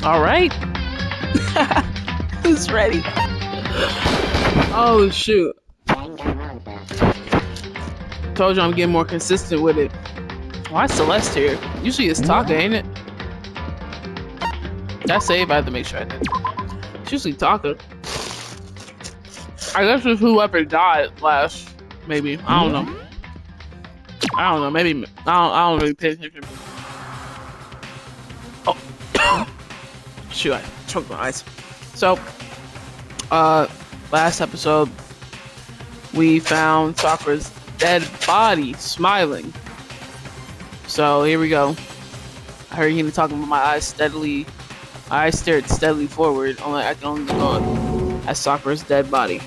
All right. Who's ready? Oh shoot! Told you I'm getting more consistent with it. Why is Celeste here? Usually it's Taka, ain't it? That's save. I have to make sure I did. It's usually Taka. I guess it's whoever died last. Maybe I don't know. I don't know. Maybe I don't really pay attention. Oh, shoot! I choked my eyes. So, last episode we found Sakura's dead body smiling. So here we go. I heard you talking about my eyes steadily. I stared steadily forward. I can only look at Sakura's dead body.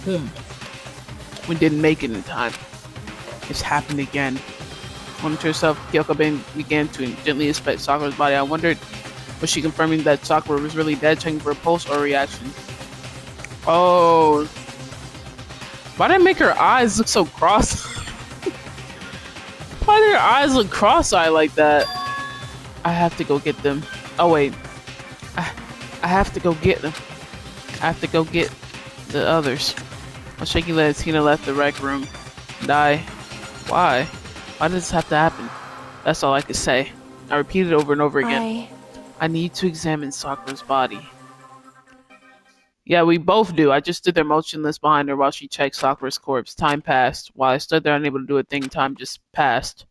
We didn't make it in time. It's happened again. Wondering to herself, Kyoko began to gently inspect Sakura's body. I wondered, was she confirming that Sakura was really dead, checking for a pulse or a reaction? Oh. Why did it make her eyes look so cross? Why did her eyes look cross-eyed like that? I have to go get them. Oh wait. I have to go get them. I have to go get the others. On shaky legs, Tina left the rec room. And why? Why does this have to happen? That's all I could say. I repeated over and over again. I need to examine Sakura's body. Yeah, we both do. I just stood there motionless behind her while she checked Sakura's corpse. Time passed. While I stood there unable to do a thing, time just passed.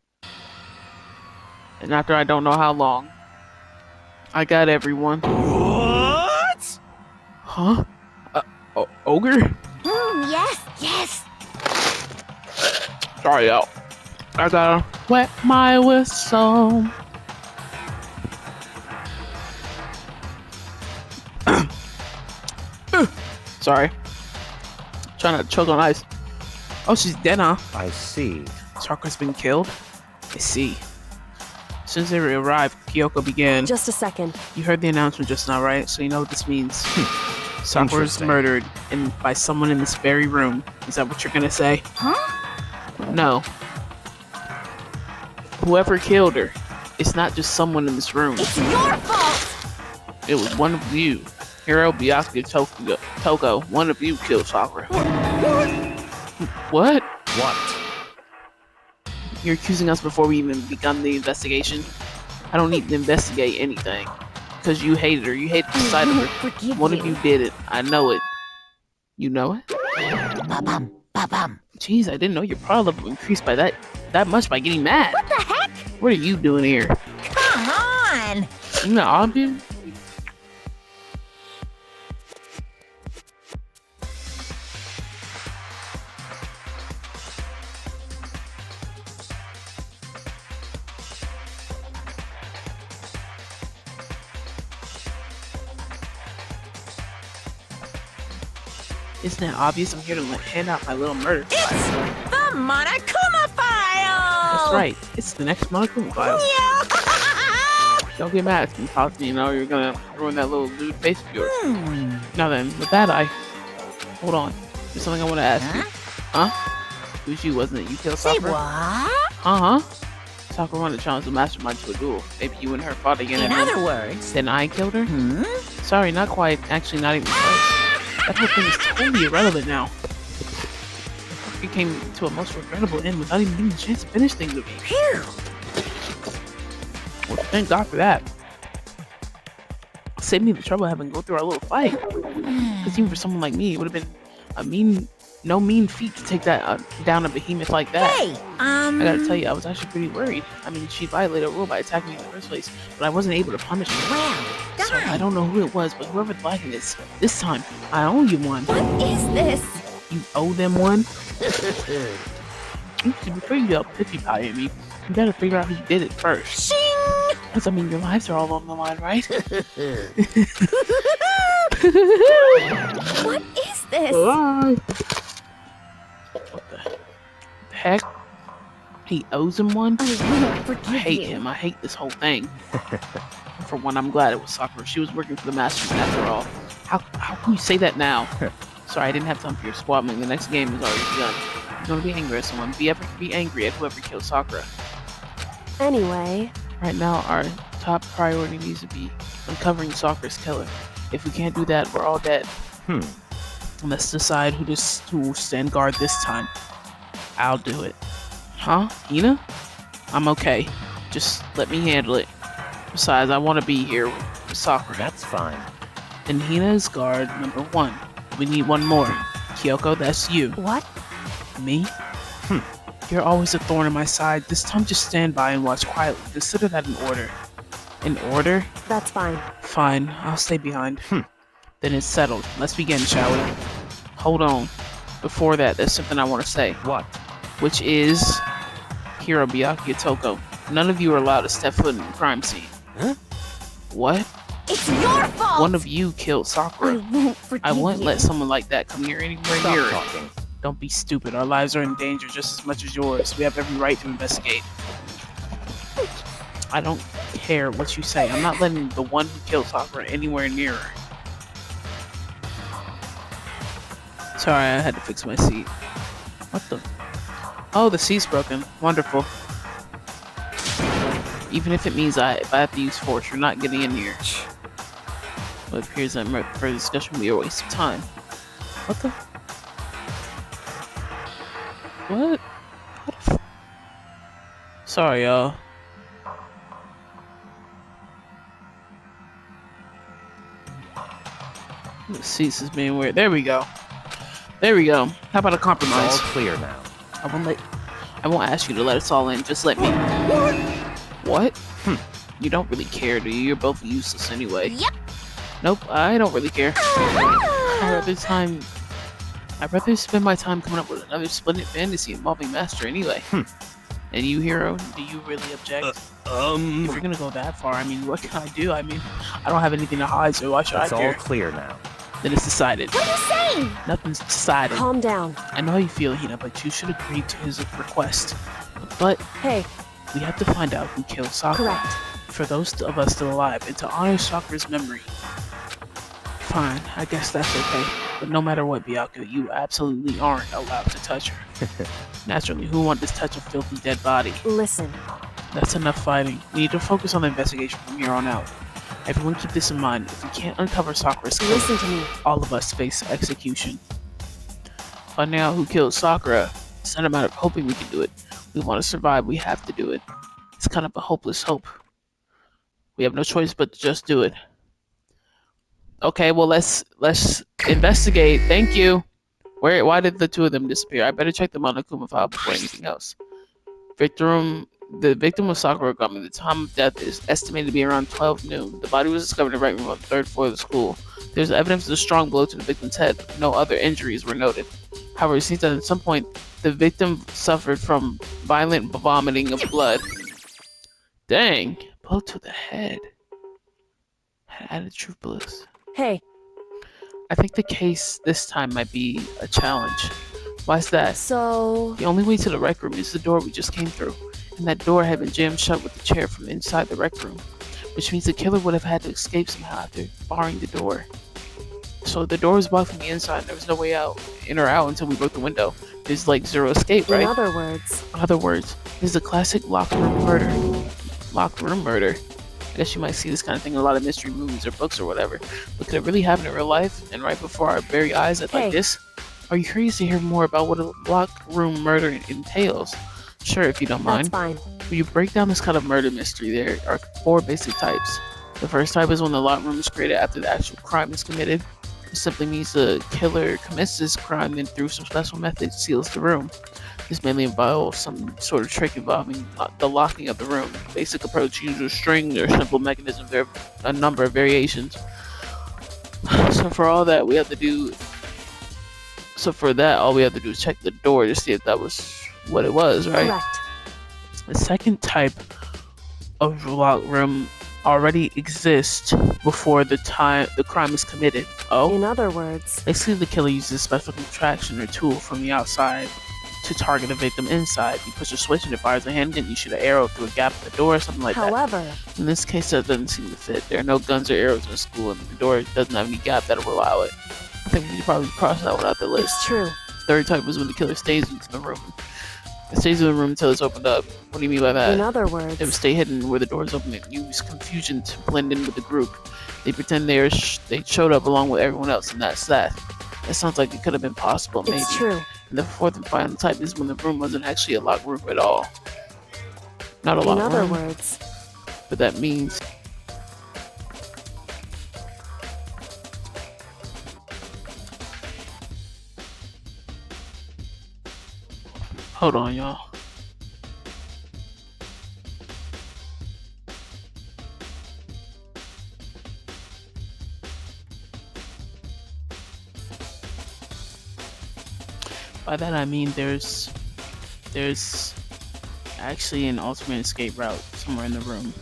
And after I don't know how long, I got everyone. What? Huh? Ogre? Yes. Sorry, yo. I gotta wet my whistle. Sorry. Trying to choke on ice. Oh, she's dead, huh? I see. Sakura's been killed? I see. As soon as they arrived, Kyoko began. Just a second. You heard the announcement just now, right? So you know what this means. Sakura's Interesting. murdered by someone in this very room. Is that what you're gonna say? Huh? No. Whoever killed her, it's not just someone in this room. It's your fault! It was one of you. Hiro, Byakuya, Toko. One of you killed Sakura. What? What? You're accusing us before we even begun the investigation? I don't need to investigate anything. Because you hated her. You hated the sight of her. Forgive One you. of you did it. I know it. You know it? Ba-bum, ba-bum. Jeez, I didn't know your power level increased by that much by getting mad. What the heck? What are you doing here? Come on! You not obvious? Isn't it obvious I'm here to hand out my little murder file? It's the Monokuma file! That's right. It's the next Monokuma file. Yeah. Don't get mad at me, Pop. You know you're gonna ruin that little lewd face of yours. Now then, with that, hold on. There's something I want to ask you. Huh? It was you, wasn't it? You killed Say Sakura? what? Sakura wanted to challenge the mastermind to a duel. Maybe you and her fought again. In and other words. then I killed her. Sorry, not quite. Actually, not even close. That whole thing is totally irrelevant now. It came to a most regrettable end without even getting a chance to finish things with me. Phew. Well, thank God for that. Saved me the trouble of having to go through our little fight. Because even for someone like me, it would have been no mean feat to take that down a behemoth like that. Hey, I gotta tell you, I was actually pretty worried. I mean, she violated a rule by attacking me in the first place, but I wasn't able to punish her. Well, So I darn. don't know who it was, but whoever the wagon is, this time, I owe you one. What is this? You owe them one? Before you yell pitchy pie at me, you gotta figure out who did it first. Shing! Because, I mean, your lives are all on the line, right? What is this? What the heck? He owes him one? I will forgive I hate you. him. I hate this whole thing. For one, I'm glad it was Sakura. She was working for the mastermind after all. How can you say that now? Sorry, I didn't have time for your squabbling. The next game is already begun. You're gonna be angry at someone. Be angry at whoever killed Sakura. Anyway, Right now, top priority needs to be uncovering Sakura's killer. If we can't do that, we're all dead. Let's decide who will stand guard this time. I'll do it. Huh? Hina? I'm okay. Just let me handle it. Besides, I want to be here with Sakura. That's fine. And Hina is guard number 1. We need one more. Kyoko, that's you. What? Me? You're always a thorn in my side. This time just stand by and watch quietly. Consider that an order. An order? That's fine. Fine, I'll stay behind. Then it's settled. Let's begin, shall we? Hold on. Before that, there's something I want to say. What? Which is... Hirobyaki Toko. None of you are allowed to step foot in the crime scene. Huh? What? It's your fault! One of you killed Sakura. I won't let someone like that come here anywhere near it. Talking. Don't be stupid. Our lives are in danger just as much as yours. We have every right to investigate. I don't care what you say. I'm not letting the one who killed Sakura anywhere near her. Sorry, I had to fix my seat. What the? Oh, the seat's broken. Wonderful. Even if it means if I have to use force, you're not getting in here. Well, it appears that further discussion will be a waste of time. What the? What? Sorry, y'all. The seats is being weird. There we go. There we go. How about a It's compromise? all clear now. I won't ask you to let us all in. Just let me. What? You don't really care, do you? You're both useless anyway. Yep. Nope, I don't really care. I'd rather spend my time coming up with another splendid fantasy involving Master anyway. And you, Hero, do you really object? If you're gonna go that far, I mean, what can I do? I mean, I don't have anything to hide, so why should It's I all care? clear now. Then it's decided. What are you saying? Nothing's decided. Calm down. I know how you feel, Hina, but you should agree to his request. But Hey, we have to find out who killed Sakura. correct. For those of us still alive, and to honor Sakura's memory. Fine, I guess that's okay. But no matter what, Byakuya, you absolutely aren't allowed to touch her. Naturally, who wants to touch a filthy dead body? Listen. That's enough fighting. We need to focus on the investigation from here on out. Everyone keep this in mind. If we can't uncover Sakura's killer, Listen to me. all of us face execution. Finding out who killed Sakura, it's not a matter of hoping we can do it. We want to survive, we have to do it. It's kind of a hopeless hope. We have no choice but to just do it. Okay, well let's investigate. Thank you. Why did the two of them disappear? I better check the Monokuma file before anything else. The victim was Sakura Gami. The time of death is estimated to be around 12 noon. The body was discovered in the right room on the 3rd floor of the school. There's evidence of a strong blow to the victim's head. No other injuries were noted. However, it seems that at some point, the victim suffered from violent vomiting of blood. Dang. Blow to the head. Had added true bliss. Hey, I think the case this time might be a challenge. Why's that? so... The only way to the rec room is the door we just came through. And that door had been jammed shut with the chair from inside the rec room. Which means the killer would have had to escape somehow after barring the door. So the door was blocked from the inside and there was no way out, in or out, until we broke the window. There's like zero escape, right? In other words... In other words, this is a classic locked room murder. Locked room murder. I guess you might see this kind of thing in a lot of mystery movies or books or whatever. But could it really happen in real life and right before our very eyes like this? Are you curious to hear more about what a locked room murder entails? Sure, if you don't mind. That's fine. When you break down this kind of murder mystery, there are 4 basic types. The first type is when the locked room is created after the actual crime is committed. It simply means the killer commits this crime and through some special method seals the room. This mainly involves some sort of trick involving the locking of the room. Basic approach uses a string or simple mechanism. There are a number of variations. So for that, all we have to do is check the door to see if that was what it was, right? Correct. The second type of locked room already exists before the crime is committed. Oh? In other words... Basically, the killer uses a special contraption or tool from the outside to target the victim inside. You push a switch and it fires a handgun. You shoot an arrow through a gap in the door or something like that. However... In this case, that doesn't seem to fit. There are no guns or arrows in the school, and the door doesn't have any gap that will allow it. I think we should probably cross that one out the list. It's true. Third type is when the killer stays into the room It stays in the room until it's opened up. What do you mean by that? In other It would words, stay hidden where the doors open and use confusion to blend in with the group. They pretend they showed up along with everyone else, and that's that. It sounds like it could have been possible, maybe. it's true. And the fourth and final type is when the room wasn't actually a locked room at all. Not a In locked other room, words, but that means. Hold on, y'all. By that I mean there's actually an alternate escape route somewhere in the room.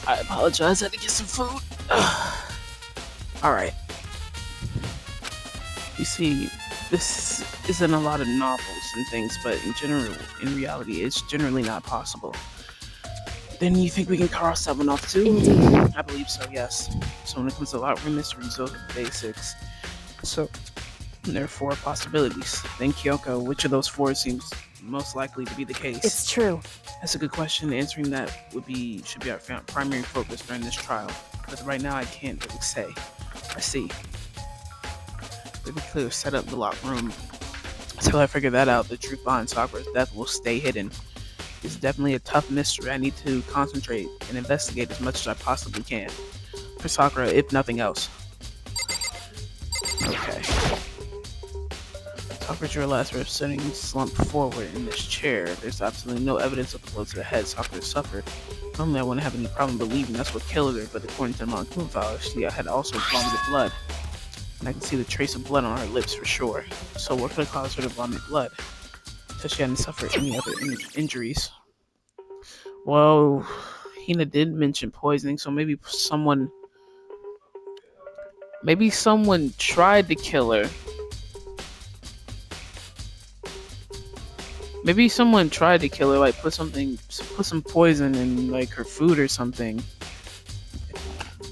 I apologize, I had to get some food. Alright. You see, this is in a lot of novels and things, but in reality, it's generally not possible. Then you think we can cross that one off too? Indeed. I believe so, yes. So when it comes to locked room mysteries, those are the basics. So, there are 4 possibilities. Then Kyoko, which of those 4 seems most likely to be the case? It's true. That's a good question. Answering that should be our primary focus during this trial. But right now, I can't really say. I see. Let me clear set up the locked room. Until I figure that out, the truth behind Sakura's death will stay hidden. It's definitely a tough mystery. I need to concentrate and investigate as much as I possibly can. For Sakura, if nothing else. Okay. Sakura's your last rep sitting slumped forward in this chair. There's absolutely no evidence of the blow to the head Sakura suffered. Normally I wouldn't have any problem believing that's what killed her, but according to the Monokuma file, she had also vomited blood. And I can see the trace of blood on her lips for sure. So what could have caused her to vomit blood? So she hadn't suffered any other injuries. Well, Hina did mention poisoning, so maybe someone tried to kill her. Maybe someone tried to kill her, like put some poison in like her food or something.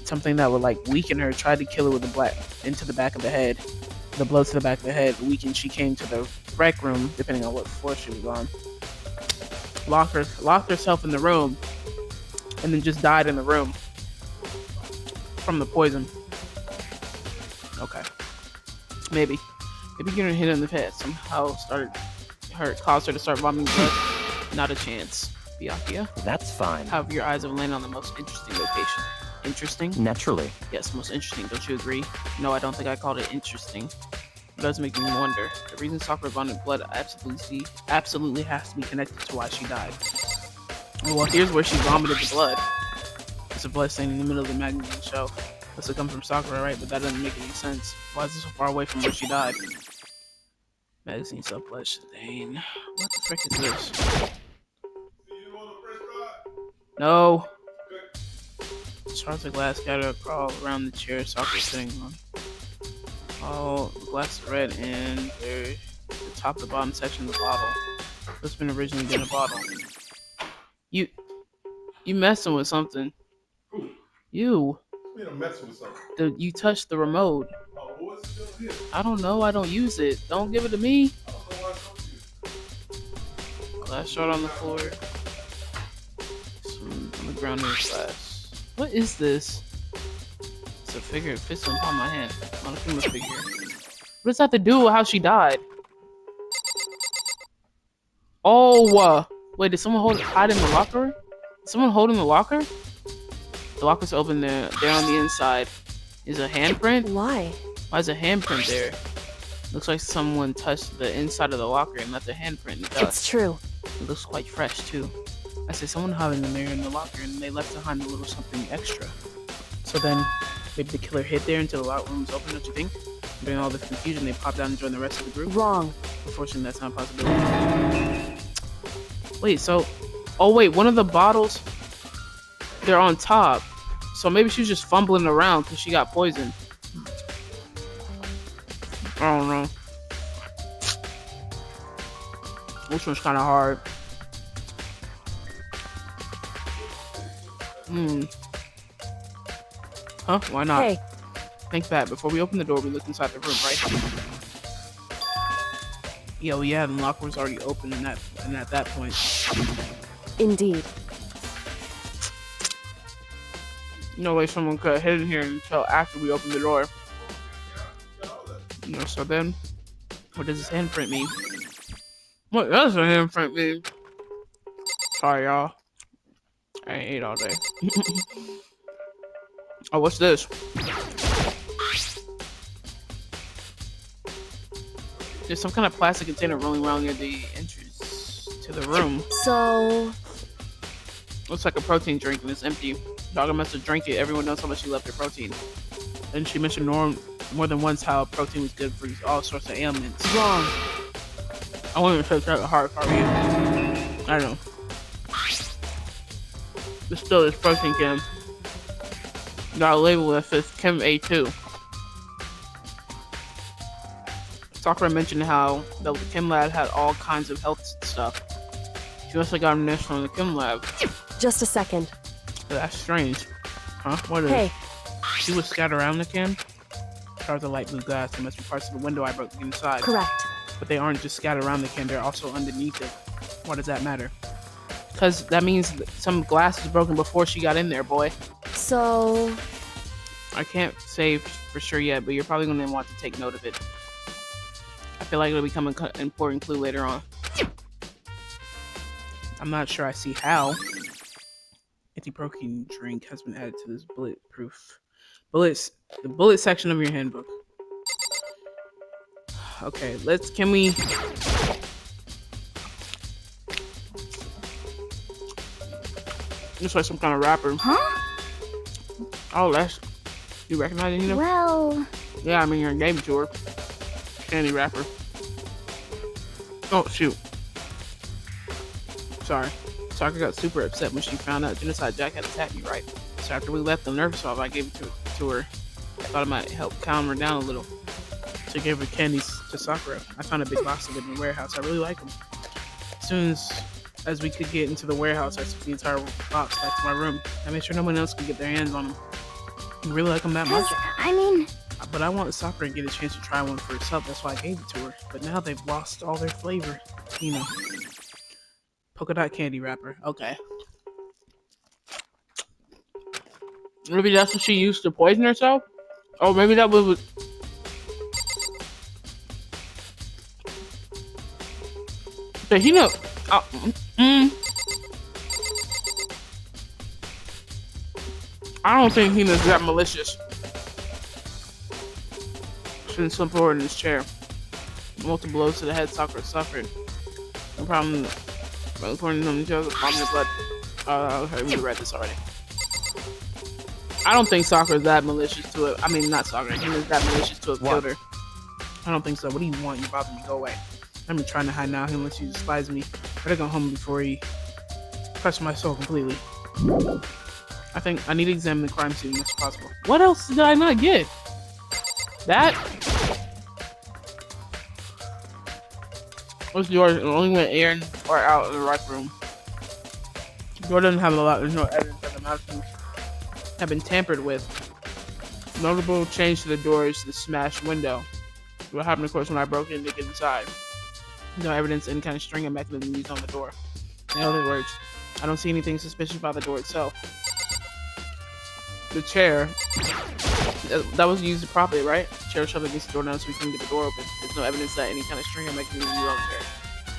Something that would like weaken her. Tried to kill her with into the back of the head. The blow to the back of the head weakened. She came to the rec room, depending on what floor she was on. Locked herself in the room, and then just died in the room from the poison. Okay, maybe getting her hit in the head somehow caused her to start vomiting blood. Not a chance. Byakuya. That's fine. However, your eyes have landed on the most interesting location. Interesting? Naturally. Yes, most interesting. Don't you agree? No, I don't think I called it interesting. It does make me wonder. The reason Sakura vomited blood absolutely has to be connected to why she died. Well, here's where she vomited the blood. It's a blood stain in the middle of the magazine shelf. Must have come from Sakura, right? But that doesn't make any sense. Why is it so far away from where she died? Magazine shelf blood stain. What the frick is this? No. Shards of glass scattered crawl around the chair Sakura sitting on. All glass are red and they're the top to the bottom section of the bottle. What's been originally in a bottle? You messing with something. You. You touched the remote. I don't know. I don't use it. Don't give it to me. Glass shard on the floor. Some on the ground near glass. What is this? It's a figure. It fits on my hand. Monokuma's figure. What does that have to do with how she died? Oh, Wait, did someone hide in the locker? Did someone hold in the locker? The locker's open there. There on the inside is a handprint. Why? Why is a handprint there? Looks like someone touched the inside of the locker and left a handprint in the dust. It's true. It looks quite fresh too. I said someone hiding in there in the locker and they left behind a little something extra. So then maybe the killer hid there until the locker room was open, don't you think? During all this confusion, they popped out and joined the rest of the group. Wrong. Unfortunately, that's not a possibility. Wait, so... Oh wait, one of the bottles, they're on top. So maybe she was just fumbling around because she got poisoned. I don't know. This one's kind of hard. Huh? Why not? Hey, Think back. Before we open the door, we looked inside the room, right? Yeah, the locker was already open and at that point. indeed. No way someone could have hidden here until after we opened the door. So then, what does this handprint mean? What does a handprint mean? Sorry, y'all. I ain't ate all day. Oh, what's this? There's some kind of plastic container rolling around near the entrance to the room. So, Looks like a protein drink and it's empty. Dogger must have drank it. Everyone knows how much she loved her protein. And she mentioned more than once how protein was good for all sorts of ailments. wrong. I wouldn't say that hard for you. I don't know. But still, this protein can. Got a label that says Chem A2. Sakura mentioned how the Chem lab had all kinds of health stuff. She must have gotten this from the Chem lab. Just a second. That's strange. Huh? What is it? Hey, She was scattered around the can. Stars of light blue glass. There must be parts of the window I broke inside. correct. But they aren't just scattered around the can, they're also underneath it. Why does that matter? Because that means that some glass was broken before she got in there, boy. So, I can't say for sure yet, but you're probably going to want to take note of it. I feel like it'll become an important clue later on. I'm not sure I see how. Anti-protein drink has been added to this the bullet section of your handbook. Okay, can we... Looks like some kind of wrapper. Huh? Oh, you recognize it, you know? Well, Yeah, I mean, you gave it to her. Candy wrapper. Oh, shoot. Sorry. Sakura got super upset when she found out Genocide Jack had attacked me, right? So after we left the nervous off, I gave it to her. I thought it might help calm her down a little. So I gave her candies to Sakura. I found a big box of it in the warehouse. I really like them. As soon as we could get into the warehouse, I took the entire box back to my room. I made sure no one else could get their hands on them. You really like them that much? I mean, But I want Sakura to get a chance to try one for herself. That's why I gave it to her. But now they've lost all their flavor. You know. Polka dot candy wrapper. Okay. Maybe that's what she used to poison herself? Oh, maybe that was... But you know... I don't think Hina's that malicious. Shouldn't slip forward in his chair. Multiple blows to the head Sakura suffered. No problem. According to each other, problem blood. Okay, we read this already. I don't think Sakura's that malicious to it. I mean, not Sakura. Hina's that malicious to have killed her. I don't think so. What do you want? You bother me. Go away. I'm trying to hide now. Him unless you despise me. Better go home before he crushes my soul completely. I think I need to examine the crime scene as much as possible. What else did I not get? That? What's yours? The only way in or out of the rec room. The door doesn't have a lot. There's no evidence that the mountains have been tampered with. Notable change to the door is the smashed window. What happened, of course, when I broke in to get inside. No evidence any kind of string or mechanism used on the door. In other words, I don't see anything suspicious about the door itself. The chair that was used properly, right? The chair shoved against the door now so we couldn't get the door open. There's no evidence that any kind of string or mechanism used on the chair.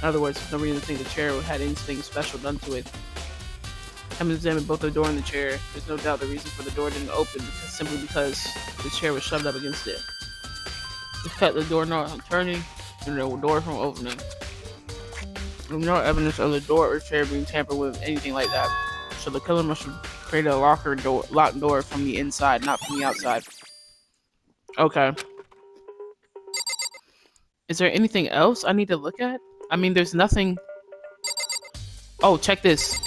In other words, there's no reason to think the chair had anything special done to it. Having examined both the door and the chair, there's no doubt the reason for the door didn't open simply because the chair was shoved up against it. This cut the door not turning and the door from opening. There's no evidence of the door or chair being tampered with, anything like that. So the killer must have created a locked door from the inside, not from the outside. Okay. Is there anything else I need to look at? I mean, there's nothing. Oh, check this.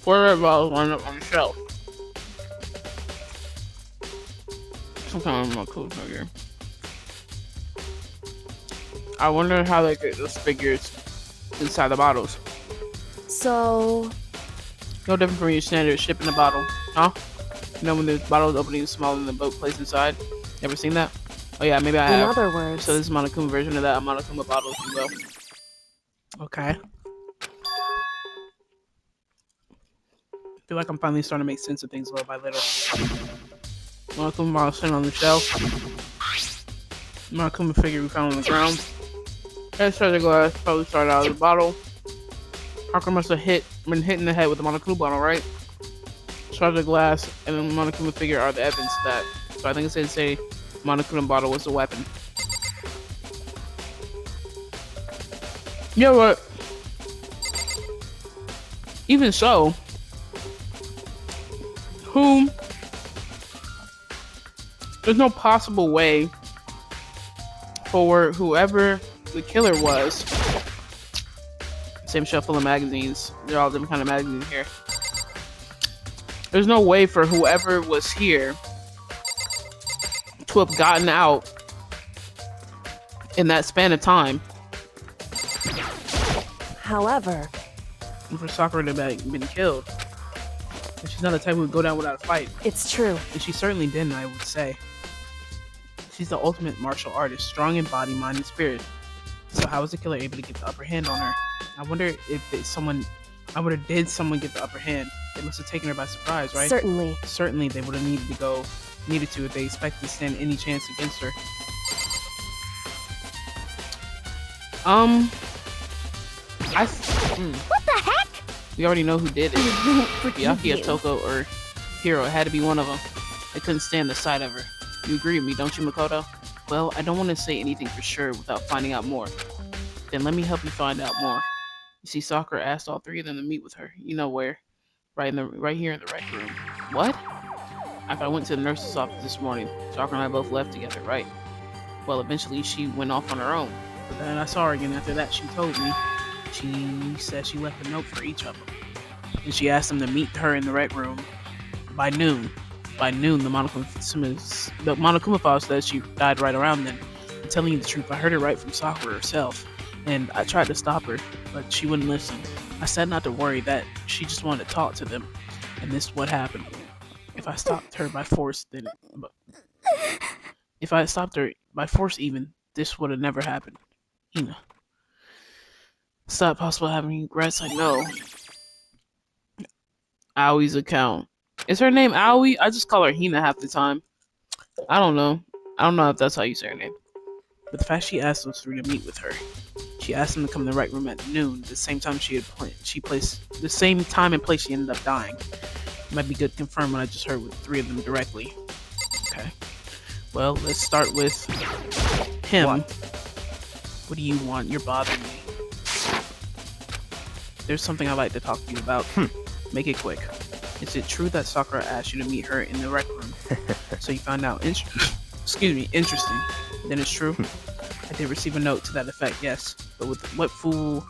4 red bottles lined up on the shelf. Some kind of my clothes right here. I wonder how they get those figures inside the bottles. So, No different from your standard shipping a bottle, huh? You know when the bottle's opening smaller than the boat placed inside? Ever seen that? Oh yeah, maybe I in have. other words, So this is Monokuma version of that, a Monokuma bottle, if you will. Okay. I feel like I'm finally starting to make sense of things little by little. Monokuma bottle sitting on the shelf. Monokuma figure we found on the ground. Head started glass, probably started out of the bottle. Harker must have been hit in the head with the Monokuma bottle, right? Started the glass and the Monokuma figure are the evidence of that. So I think it's safe to say Monokuma bottle was the weapon. You know what? Even so, there's no possible way for whoever the killer was. Same shelf full of magazines. They're all different kind of magazines here. There's no way for whoever was here to have gotten out in that span of time. however, And for Sakura to have been killed. And she's not the type who would go down without a fight. it's true. And she certainly didn't, I would say. She's the ultimate martial artist, strong in body, mind, and spirit. So how was the killer able to get the upper hand on her? I wonder if did someone get the upper hand? They must have taken her by surprise, right? Certainly. Certainly they would have needed to if they expected to stand any chance against her. What the heck? We already know who did it. Yaki, Toko, or Hiro. It had to be one of them. They couldn't stand the sight of her. You agree with me, don't you, Makoto? Well, I don't want to say anything for sure without finding out more. Then let me help you find out more. You see, Sakura asked all 3 of them to meet with her. You know where? Right here in the rec room. What? After I went to the nurse's office this morning, Sakura and I both left together, right? Well, eventually she went off on her own. But then I saw her again after that. She told me. She said she left a note for each of them. And she asked them to meet her in the rec room by noon. By noon, the Monokuma file said she died right around then. I'm telling you the truth, I heard it right from Sakura herself. And I tried to stop her, but she wouldn't listen. I said not to worry, that she just wanted to talk to them. And this is what happened. If I stopped her by force, even, this would have never happened. Hina. It's not possible having regrets, I know. Aoi's account. Is her name Aoi? I just call her Hina half the time. I don't know. I don't know if that's how you say her name. But the fact she asked those 3 to meet with her. She asked them to come to the rec room at noon, the same time the same time and place she ended up dying. It might be good to confirm what I just heard with 3 of them directly. Okay. Well, let's start with him. What do you want? You're bothering me. There's something I'd like to talk to you about. Make it quick. Is it true that Sakura asked you to meet her in the rec room? So you found out interesting. Then it's true? I did receive a note to that effect, yes. But what fool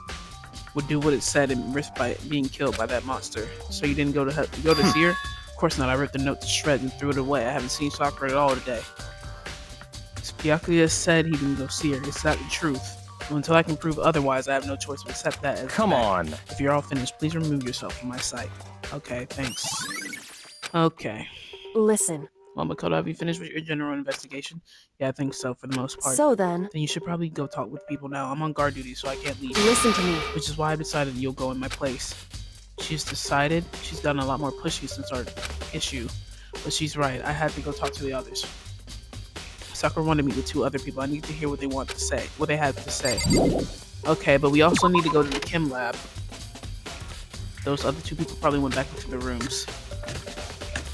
would do what it said and risk by being killed by that monster? So you didn't go to see her? Of course not. I ripped the note to shreds and threw it away. I haven't seen Sakura at all today. Byakuya said he didn't go see her. Is that the truth? Well, until I can prove otherwise, I have no choice to accept that as Come on. If you're all finished, please remove yourself from my sight. Okay, thanks. Okay. Listen. Well, Makoto, have you finished with your general investigation? Yeah, I think so, for the most part. So then, Then you should probably go talk with people now. I'm on guard duty, so I can't leave. listen to me. Which is why I decided you'll go in my place. She's decided she's done a lot more pushy since our issue. But she's right, I had to go talk to the others. Sakura wanted to meet with 2 other people. I need to hear what they want to say, what they have to say. Okay, but we also need to go to the chem lab. Those other 2 people probably went back into the rooms.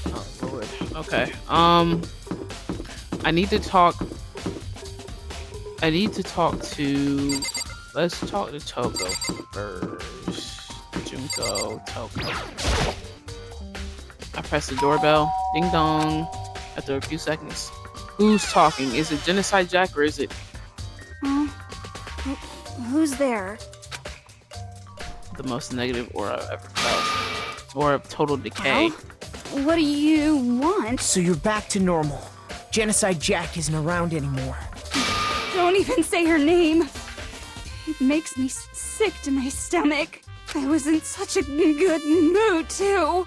Oh lord. Okay. I need to talk to. Let's talk to Toko first. Junko, Toko. I press the doorbell. Ding dong. After a few seconds. Who's talking? Is it Genocide Jack or is it? Who's there? The most negative aura I've ever felt. Aura of total decay. What do you want? So you're back to normal. Genocide Jack isn't around anymore. Don't even say her name. It makes me sick to my stomach. I was in such a good mood, too.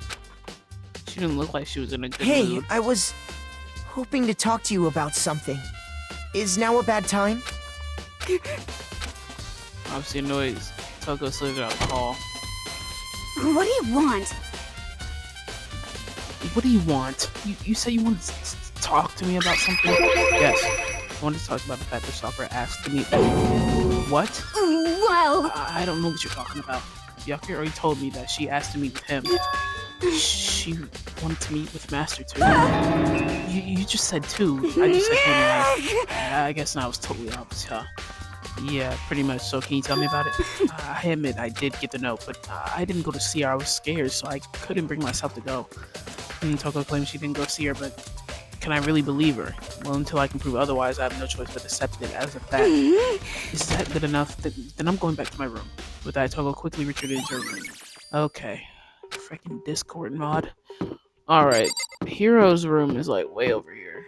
She didn't look like she was in a good Hey, mood. I was hoping to talk to you about something. Is now a bad time? Obviously annoyed. Toko slid out the hall. What do you want? What do you want? You said you wanted to talk to me about something? Yes. I wanted to talk about the fact that Sakura asked to meet me. What? Well, I don't know what you're talking about. Byakuya already told me that she asked to meet with him. She wanted to meet with Master too. You just said 2. I just said him. I guess I was totally opposite, huh? Yeah, pretty much. So can you tell me about it? I admit I did get the note, but I didn't go to see her. I was scared, so I couldn't bring myself to go. Toko claims she didn't go see her, but can I really believe her? Well, until I can prove otherwise, I have no choice but to accept it as a fact. Is that good enough? Then I'm going back to my room. With that, Toko quickly retreated into her room. Okay. Freaking Discord mod. Alright. Hero's room is like way over here.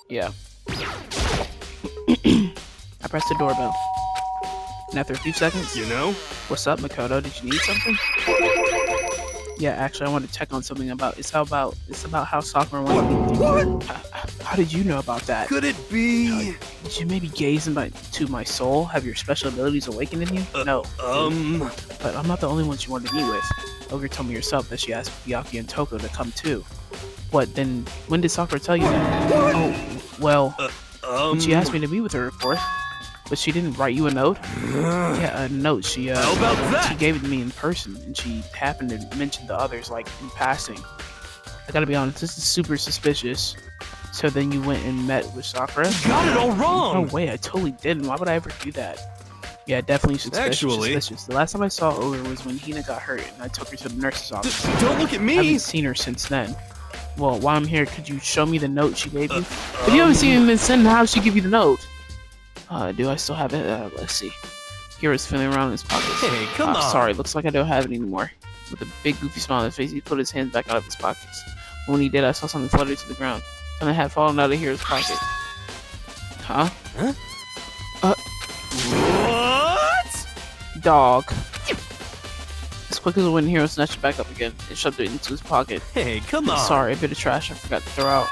Yeah. I pressed the doorbell. And after a few seconds, what's up, Makoto? Did you need something? Yeah, actually, I wanted to check on something about. It's about how Sakura wanted to meet you. How did you know about that? Could it be? Did you maybe gaze into my soul? Have your special abilities awakened in you? No. But I'm not the only one she wanted to meet with. Ogre told me herself that she asked Byakuya and Toko to come too. What, then when did Sakura tell you that? Oh, well, when she asked me to meet with her, of course. But she didn't write you a note? Yeah, a note. She gave it to me in person, and she happened to mention the others, like, in passing. I gotta be honest, this is super suspicious. So then you went and met with Sakura? You got it all wrong! No way, I totally didn't. Why would I ever do that? Yeah, definitely suspicious. The last time I saw Ogre was when Hina got hurt, and I took her to the nurse's office. Don't look at me! I haven't seen her since then. Well, while I'm here, could you show me the note she gave you? If you haven't seen him since, how did she give you the note? Do I still have it? Let's see. Hero's feeling around in his pockets. Hey, come on! Sorry, looks like I don't have it anymore. With a big goofy smile on his face, he put his hands back out of his pockets. When he did, I saw something flutter to the ground. Something had fallen out of Hero's pocket. Huh? What? Dog. As quick as a wind, Hero snatched it back up again and shoved it into his pocket. Hey, come on! Sorry, a bit of trash I forgot to throw out.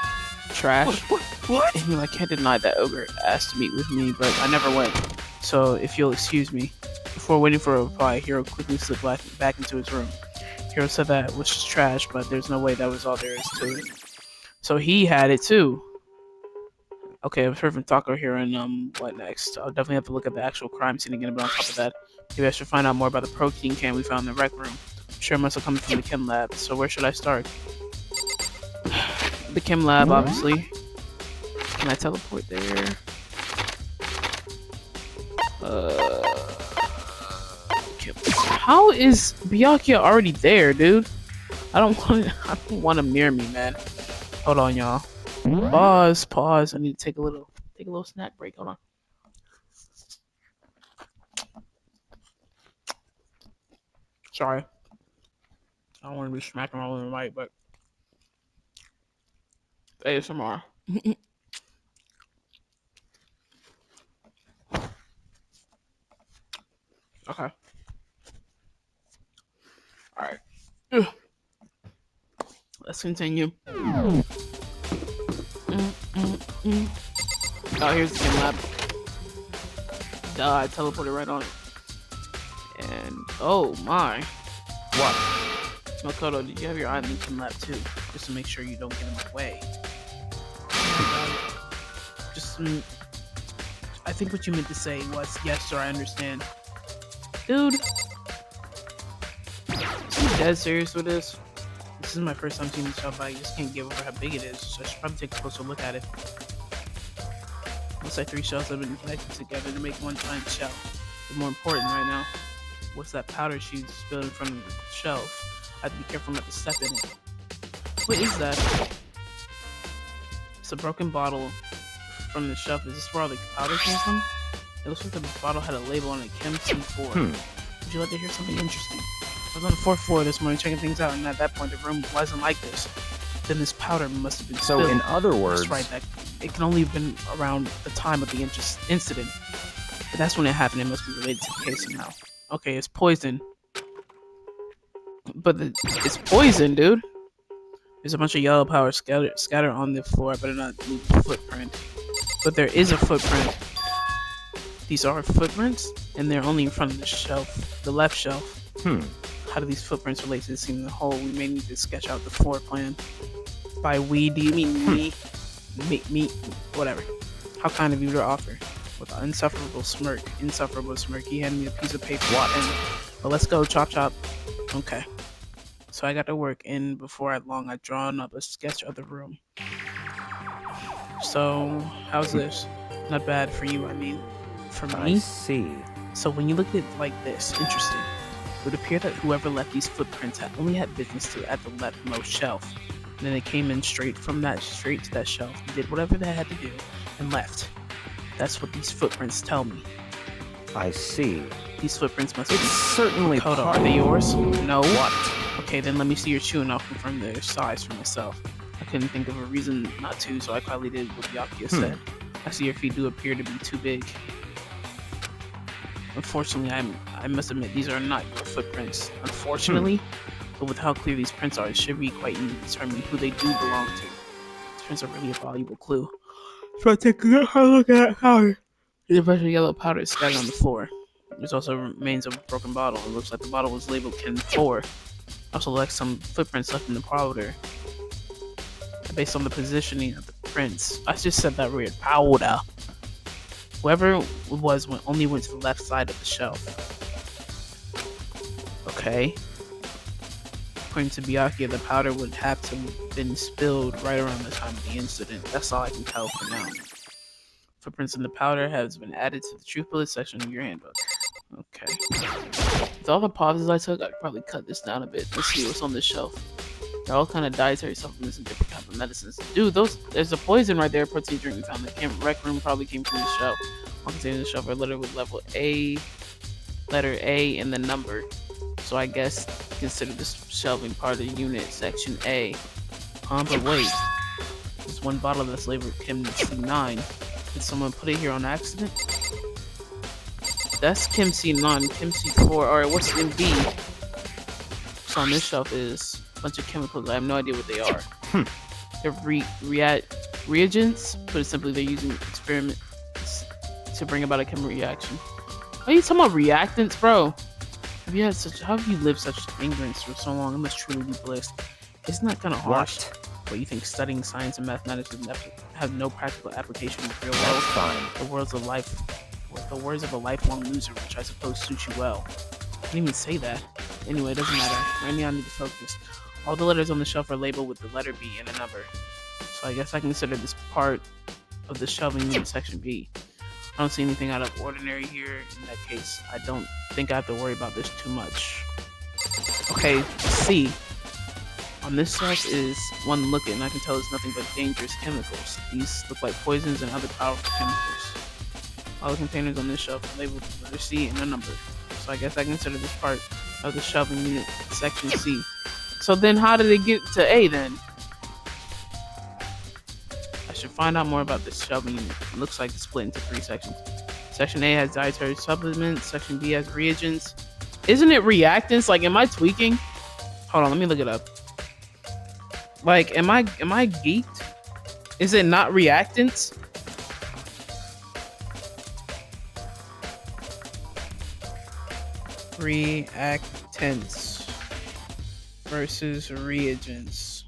Trash? What? I mean, I can't deny that Ogre asked to meet with me, but I never went. So, if you'll excuse me. Before waiting for a reply, Hero quickly slipped back into his room. Hero said that was just trash, but there's no way that was all there is to it. So he had it too. Okay, I'm from Taco here, and what next? I'll definitely have to look at the actual crime scene again, but on top of that, maybe I should find out more about the protein can we found in the rec room. I'm sure it must have come from the chem lab, so where should I start? The chem lab, obviously. Can I teleport there? How is Byakuya already there, dude? I don't want him near me, man. Hold on, y'all. Pause. I need to take a little snack break. Hold on. Sorry. I don't want to be smacking all over the mic, but ASMR. Okay. Alright. Let's continue. Oh, here's the game lab. Duh, I teleported right on it. And, oh my. What? Makoto, did you have your eye on the chem lab too? Just to make sure you don't get in my way. Just, I think what you meant to say was, yes, sir, I understand. Dude, are you dead serious with this? This is my first time seeing the shelf, but I just can't get over how big it is, so I should probably take a closer look at it. Looks like 3 shelves have been connected together to make one giant shelf. But more important right now, what's that powder she's spilled in front of the shelf? I have to be careful not to step in it. What is that? It's a broken bottle from the shelf. Is this where all the powder came from? It looks like the bottle had a label on it, Chem C4. Would you like to hear something interesting? I was on the 4th floor this morning checking things out, and at that point the room wasn't like this. Then this powder must have been spilled. So in other words... That's right, that it can only have been around the time of the incident. But that's when it happened. It must be related to the case somehow. Okay, it's poison. But it's poison, dude. There's a bunch of yellow powder scattered on the floor. I better not leave a footprint. But there is a footprint. These are footprints, and they're only in front of the shelf, the left shelf. How do these footprints relate to the scene in the whole? We may need to sketch out the floor plan. By we, do you mean me? Me, whatever. How kind of you to offer. With an insufferable smirk, he handed me a piece of paper. What? Well, let's go, chop chop. Okay. So I got to work, and before long, I'd drawn up a sketch of the room. So, how's this? Not bad for you, I mean. For me? I see. So when you look at it like this, interesting. It would appear that whoever left these footprints only had business to at the leftmost shelf. And then they came in straight to that shelf, did whatever they had to do, and left. That's what these footprints tell me. I see. These footprints must It's be certainly Hold on, part... are they yours? No. What? Okay, then let me see your shoe and I'll confirm their size for myself. I couldn't think of a reason not to, so I quietly did what Byakuya said. I see your feet do appear to be too big. Unfortunately, I must admit, these are not your footprints. Unfortunately, but with how clear these prints are, it should be quite easy to determine who they do belong to. These prints are really a valuable clue. So I take a good hard look at that powder. There's a bunch of yellow powder is scattered on the floor. There's also remains of a broken bottle. It looks like the bottle was labeled Chem 4. Also, like some footprints left in the powder. Based on the positioning of the prints, I just said that weird powder. Whoever it was only went to the left side of the shelf. Okay. According to Byakuya, the powder would have to have been spilled right around the time of the incident. That's all I can tell for now. Footprints in the powder has been added to the truth bullet section of your handbook. Okay. With all the pauses I took, I could probably cut this down a bit. Let's see what's on this shelf. They're all kind of dietary supplements and different kinds of medicines. Dude, there's a poison right there. Protein drink we found. The rec room probably came from the shelf. All contained in the shelf are lettered with letter A, and the number. So I guess consider this shelving part of the unit, section A. But wait, there's one bottle that's labeled Chem C9. Did someone put it here on accident? That's Chem C9, Chem C4. Alright, what's in B? So on this shelf is a bunch of chemicals. I have no idea what they are. They're reagents. Put it simply, they're using experiments to bring about a chemical reaction. Are you talking about reactants, bro? How have you lived such ignorance for so long? It must truly be bliss. Isn't that kind of harsh? But you think studying science and mathematics would have no practical application in the real world? Fine. The words of a lifelong loser, which I suppose suits you well. I didn't even say that. Anyway, it doesn't matter. Right now I need to focus. All the letters on the shelf are labeled with the letter B and a number. So I guess I consider this part of the shelving unit section B. I don't see anything out of ordinary here. In that case, I don't think I have to worry about this too much. Okay, C. On this shelf is one look at, and I can tell it's nothing but dangerous chemicals. These look like poisons and other powerful chemicals. All the containers on this shelf are labeled with the letter C and a number. So I guess I consider this part of the shelving unit section C. So then how did it get to A then? I should find out more about this shelving unit. It looks like it's split into 3 sections. Section A has dietary supplements, section B has reagents. Isn't it reactants? Like, am I tweaking? Hold on, let me look it up. Like, am I geeked? Is it not reactants? Reactants versus reagents.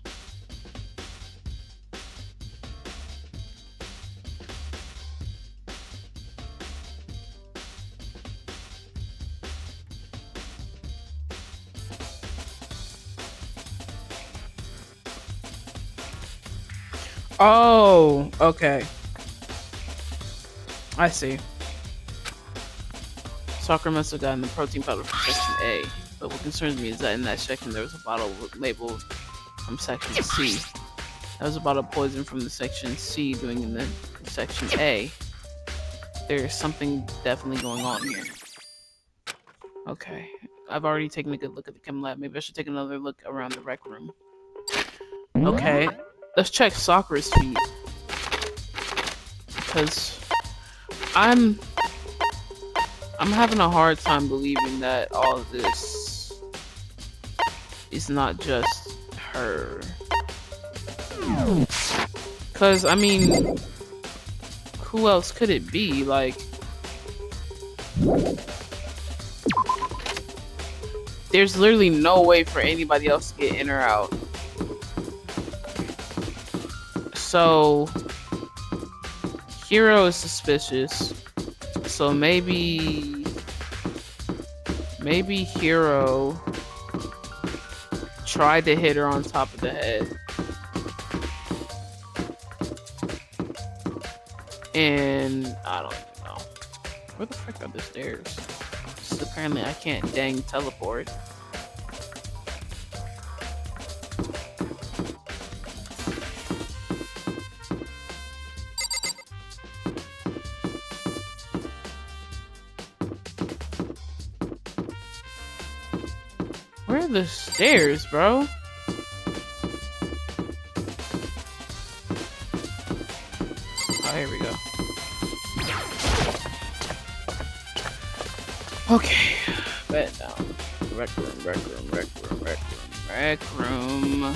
Oh, okay. I see. Sakura must have gotten the protein powder from section A, but what concerns me is that in that section there was a bottle labeled from section C. That was a bottle of poison from the section C doing in the section A. There's something definitely going on here. Okay. I've already taken a good look at the chem lab. Maybe I should take another look around the rec room. Okay. Let's check Sakura's feet. Because I'm having a hard time believing that all of this is not just her. Because, I mean, who else could it be? Like, there's literally no way for anybody else to get in or out. So, Hiro is suspicious. So maybe Hiro tried to hit her on top of the head. And I don't even know. Where the frick are the stairs? So apparently I can't dang teleport. Where are the stairs, bro? Oh, here we go. Okay. Bed down. Rec room, rec room, rec room, rec room, rec room.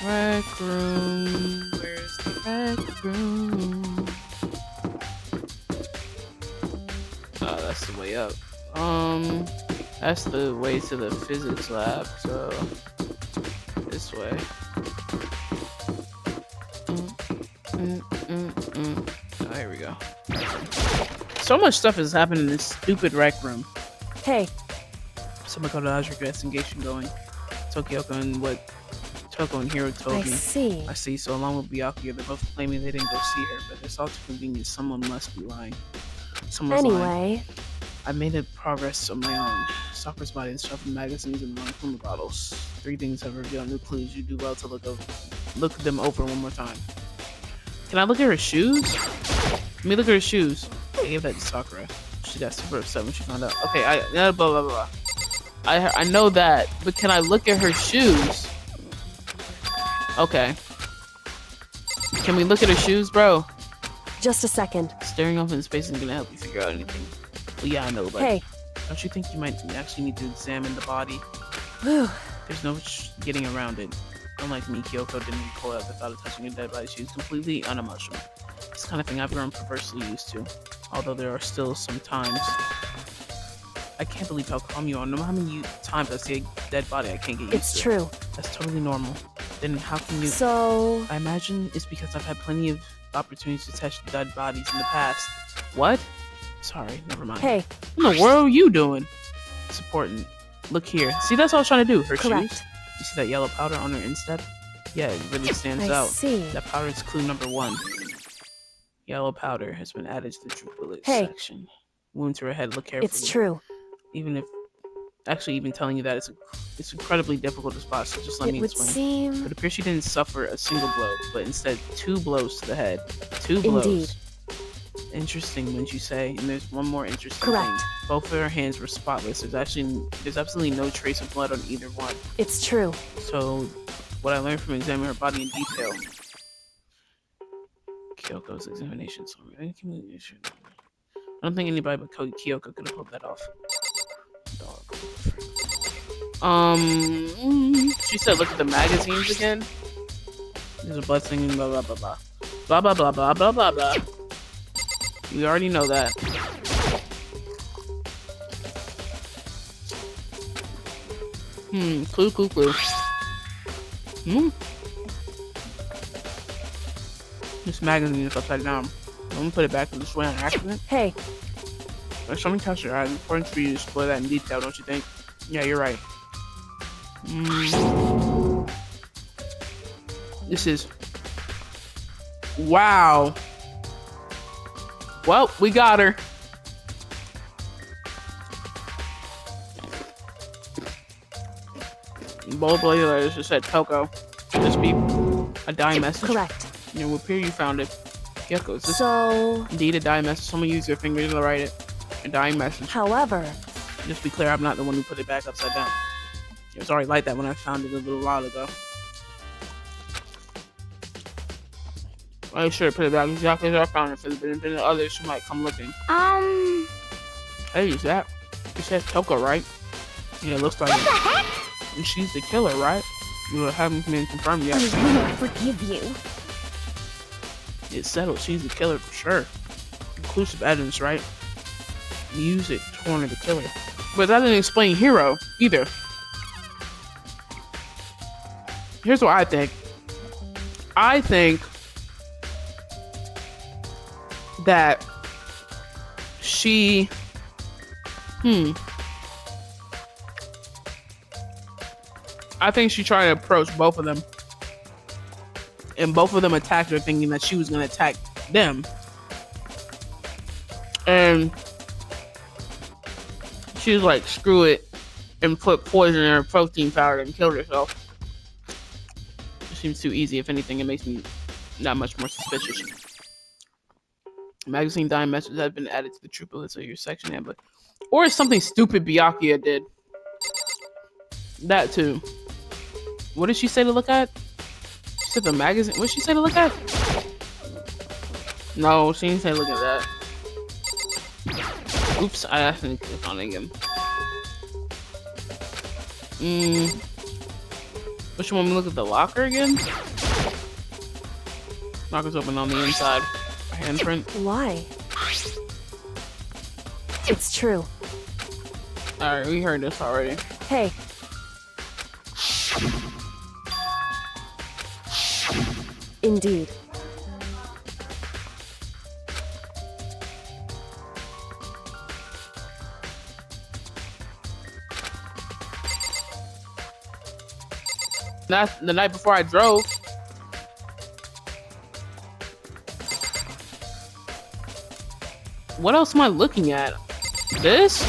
Rec room. Where's the rec room? Oh, that's the way up. That's the way to the physics lab, so this way. Oh, here we go. So much stuff has happened in this stupid rec room. Hey, Someone called Azure investigation going. Tokiyoko and what Toko and Hiro told I me. see. I see, so along with Byakuya, they're both claiming they didn't go see her, but it's all too convenient. Someone must be lying. Someone's lying. Anyway, I made a progress on my own. Sakura's body is shoved in magazines and long Kuma bottles. 3 things have revealed new clues. You do well to look them over one more time. Can I look at her shoes? Let me look at her shoes. I gave that to Sakura. She got super upset when she found out. Okay, blah blah blah. I know that, but can I look at her shoes? Okay. Can we look at her shoes, bro? just a second. Staring off into space isn't gonna help you figure out anything. Well, yeah, I know, but Hey. don't you think you might actually need to examine the body? Whew. There's no getting around it. Unlike me, Kyoko didn't recoil at the thought of touching a dead body. She was completely unemotional. It's the kind of thing I've grown perversely used to. Although there are still some times. I can't believe how calm you are. No matter how many times I see a dead body, I can't get used to It's true. That's totally normal. Then how can you... So, I imagine it's because I've had plenty of opportunities to touch dead bodies in the past. What? Sorry, never mind. hey, What in the world are you doing? It's important. Look here. See, that's all I was trying to do. Her correct. shoes. You see that yellow powder on her instep? Yeah, it really stands I out. see. That powder is clue number 1. Yellow powder has been added to the true bullet Hey. section. Wound to her head. Look carefully. It's true. Even telling you that it's incredibly difficult to spot. So just let It me would explain. seem... It appears she didn't suffer a single blow, but instead 2 blows to the head. 2 blows. Indeed. Interesting, wouldn't you say? And there's one more interesting Correct. thing. Both of her hands were spotless. There's absolutely no trace of blood on either one. It's true. So, what I learned from examining her body in detail. Kyoko's examination. I don't think anybody but Kyoko could have pulled that off. Dog. She said, look at the magazines again. There's a blood singing, blah blah blah blah. Blah blah blah blah blah blah blah. We already know that. Clue. This magazine is upside down. I'm gonna put it back this way on accident. Hey, If something catches your eye, it's important for you to explore that in detail, don't you think? Yeah, you're right. This is Wow. Well, we got her. Bold blade letters just said Toko. Should this be a die message? Correct. It will appear you found it. Kyoko, is this So, indeed a die message? Someone use their fingers to write it. A dying message. however, Just be clear, I'm not the one who put it back upside down. It was already like that when I found it a little while ago. I should have put it back exactly as I found it for the benefit of others who might come looking. Hey, is that? You said Toko, right? Yeah, it looks like What the it. heck? And she's the killer, right? You haven't been confirmed yet. I won't forgive you. It's settled. She's the killer for sure. Conclusive evidence, right? Use it to corner the killer. But that didn't explain Hero either. Here's what I think. I think that she... I think she tried to approach both of them. And both of them attacked her thinking that she was going to attack them. And she was like, screw it. And put poison in her protein powder and killed herself. It seems too easy. If anything, it makes me not much more suspicious. Magazine dime messages have been added to the trooper list of your section handbook. Or it's something stupid Byakuya did. That too. What did she say to look at? She said the magazine. What did she say to look at? No, she didn't say look at that. Oops, I accidentally clicked on him. Which one? We look at the locker again? Locker's open on the inside. Handprint. why? It's true. Alright, we heard this already. Hey. Indeed. Not the night before I drove. What else am I looking at? This?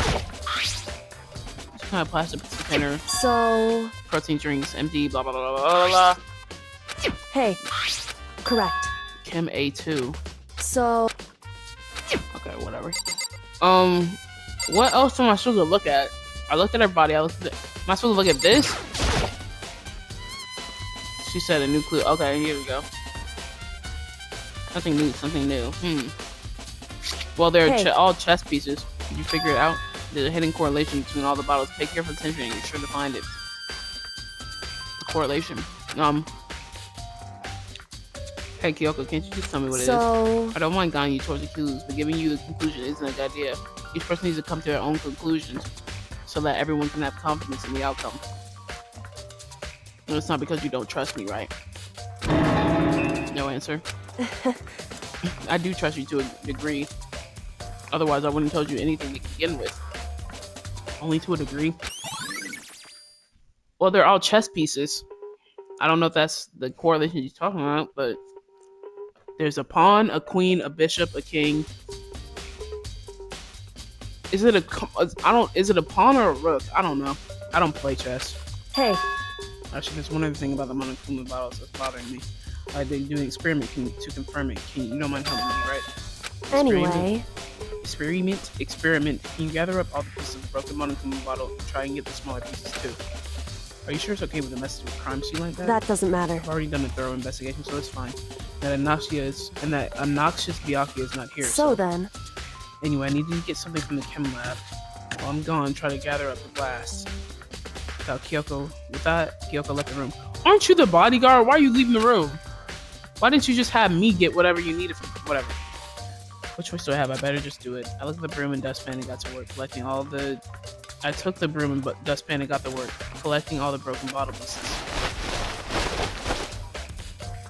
It's kind of plastic container. So, Protein drinks, empty, blah blah blah blah blah blah. hey. Correct. Chem A2. So, Okay, whatever. What else am I supposed to look at? I looked at her body. Am I supposed to look at this? She said a new clue. Okay, here we go. Something new, something new. Well, they're Hey. all chess pieces. Did you figure it out? There's a hidden correlation between all the bottles. Pay careful attention and you're sure to find it. The correlation. Hey Kyoko, can't you just tell me what it is? so, I don't mind guiding you towards the clues, but giving you the conclusion isn't a good idea. Each person needs to come to their own conclusions so that everyone can have confidence in the outcome. And it's not because you don't trust me, right? No answer. I do trust you to a degree. Otherwise, I wouldn't have told you anything to begin with. Only to a degree. Well, they're all chess pieces. I don't know if that's the correlation you're talking about, but there's a pawn, a queen, a bishop, a king. Is it a pawn or a rook? I don't know. I don't play chess. hey. Actually, there's one other thing about the Monokuma bottles that's bothering me. They do an experiment to confirm it. You don't mind helping me, right? Anyway, Experiment. Can you gather up all the pieces of the broken Monokuma bottle and try and get the smaller pieces too? Are you sure it's okay with a message of crime scene like that? that doesn't matter. I've already done a thorough investigation, so it's fine. That obnoxious Byakuya is not here. So then, Anyway, I need you to get something from the chem lab. While I'm gone, try to gather up the glass. With that, Kyoko left the room. Aren't you the bodyguard? Why are you leaving the room? Why didn't you just have me get whatever you needed from whatever? What choice do I have? I better just do it. I looked at the broom and dustpan and got to work collecting all the... I took the broom and dustpan and got to work collecting all the broken bottle pieces.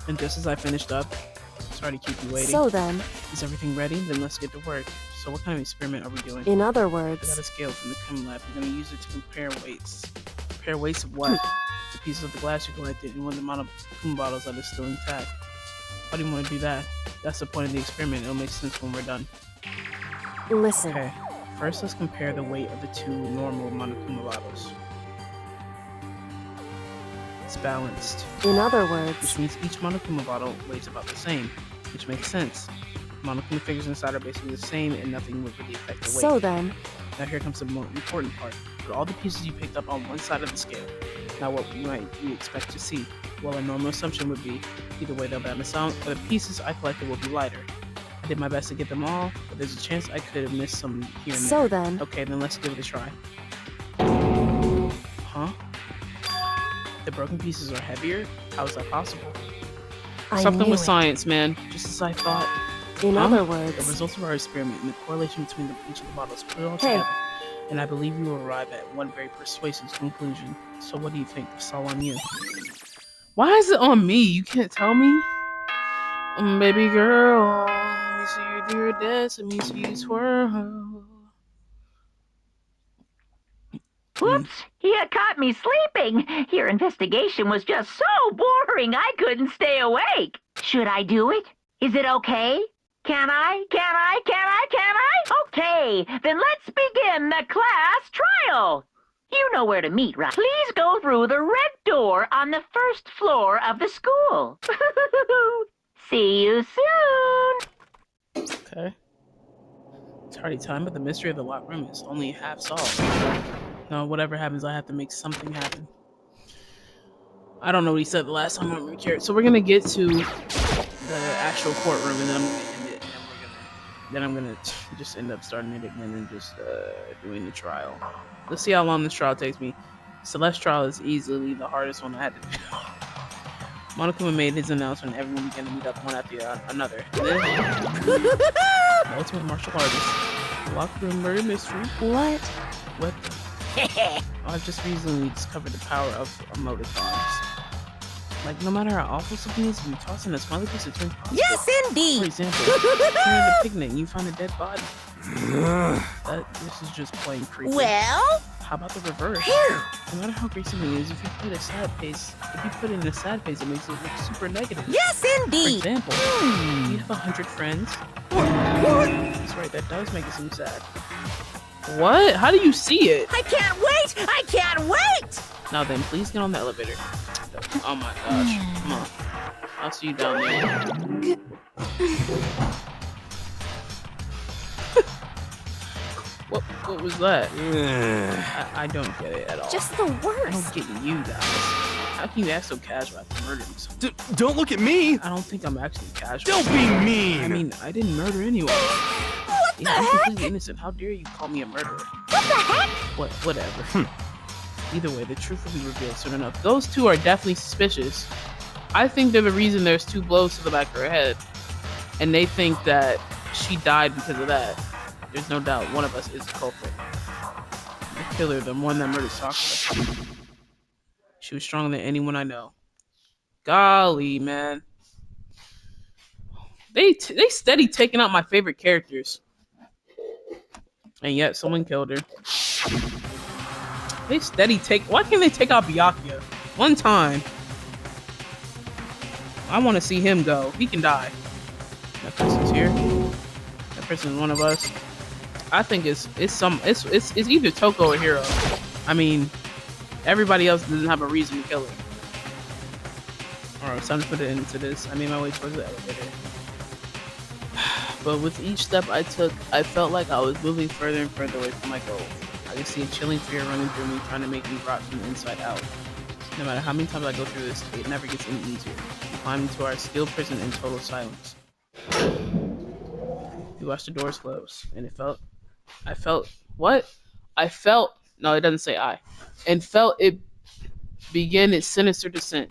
And just as I finished up, sorry to keep you waiting. so then, Is everything ready? Then let's get to work. So what kind of experiment are we doing? in other I got words, a scale from the chem lab. We're going to use it to compare weights. Compare weights of what? The pieces of the glass you collected and one of the Monokuma bottles that is still intact. Why do you want to do that? That's the point of the experiment. It'll make sense when we're done. Listen. Okay. First, let's compare the weight of the two normal Monokuma bottles. It's balanced, In other words, which means each Monokuma bottle weighs about the same, which makes sense. Monokuma figures inside are basically the same, and nothing would really affect the weight. so then, Now here comes the more important part. Put all the pieces you picked up on one side of the scale. Now what might you expect to see? Well, a normal assumption would be either way they'll balance out, or the pieces I collected will be lighter. I did my best to get them all, but there's a chance I could have missed some here and so there. then, Okay, then let's give it a try. Huh? The broken pieces are heavier? How is that possible? I Something knew with it. science, man. Just as I thought. In Huh? other The words, results of our experiment and the correlation between each of the bottles put it all Hey. together. And I believe you will arrive at one very persuasive conclusion. So what do you think? It's all on you. Why is it on me? You can't tell me? Baby girl, let me see you do your dance, let me see you twirl. Whoops! You caught me sleeping. Your investigation was just so boring I couldn't stay awake. Should I do it? Is it okay? Can I? Okay, then let's begin the class trial. You know where to meet, right? Please go through the red door on the first floor of the school. See you soon. Okay. It's already time, but the mystery of the locked room is only half solved. No, whatever happens, I have to make something happen. I don't know what he said the last time I recorded. So we're gonna get to the actual courtroom, and then I'm gonna end it, and then I'm gonna just end up starting it again and just doing the trial. Let's see how long this trial takes me. Celeste's trial is easily the hardest one I had to do. Monokuma made his announcement, and everyone began to meet up one after another. The ultimate martial artist. Locked room murder mystery. what? What? I've just recently discovered the power of emoticons. Like, no matter how awful something is, you toss in a smiley face, it turns positive. Yes, For indeed. example, you're at a picnic and you find a dead body. This is just plain creepy. Well, How about the reverse? here. No matter how great something is, if you put it in a sad face, it makes it look super negative. Yes, For indeed. example, do you have 100 friends? That's right, that does make it seem sad. What? How do you see it? I can't wait. I can't wait. Now then, please get on the elevator. Oh my gosh. Come on. I'll see you down there. What was that? I don't get it at all. Just the I don't worst. get you guys. How can you act so casual after murdering someone? Don't look at me! I don't think I'm actually casual. Don't be mean! I mean, I didn't murder anyone. What the I'm heck? completely innocent. How dare you call me a murderer? What the heck? Whatever. Either way, the truth will be revealed soon enough. Those two are definitely suspicious. I think they're the reason there's 2 blows to the back of her head. And they think that she died because of that. There's no doubt one of us is the culprit. The killer, the one that murdered Sakura. She was stronger than anyone I know. Golly, man. They steady taking out my favorite characters. And yet someone killed her. They steady take... Why can't they take out Byakuya? One time. I want to see him go. He can die. That person's here. That person's one of us. I think it's either Toko or Hiro. I mean, everybody else doesn't have a reason to kill her. Alright, so I'm gonna put it into this. I made my way towards the elevator. But with each step I took, I felt like I was moving further and further away from my goal. I could see a chilling fear running through me, trying to make me rot from the inside out. No matter how many times I go through this, it never gets any easier. We climb into our steel prison in total silence. We watched the doors close, and no, it doesn't say I, and felt it begin its sinister descent.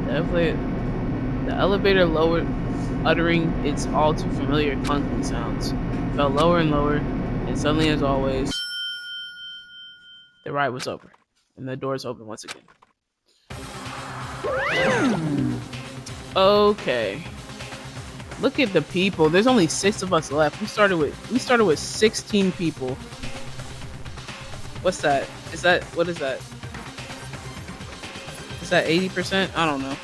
The elevator lowered, uttering its all too familiar clunking sounds. It fell lower and lower, and suddenly, as always, the ride was over, and the doors opened once again. Okay. Look at the people. There's only 6 of us left. We started with 16 people. What's that? What is that? Is that 80%? I don't know.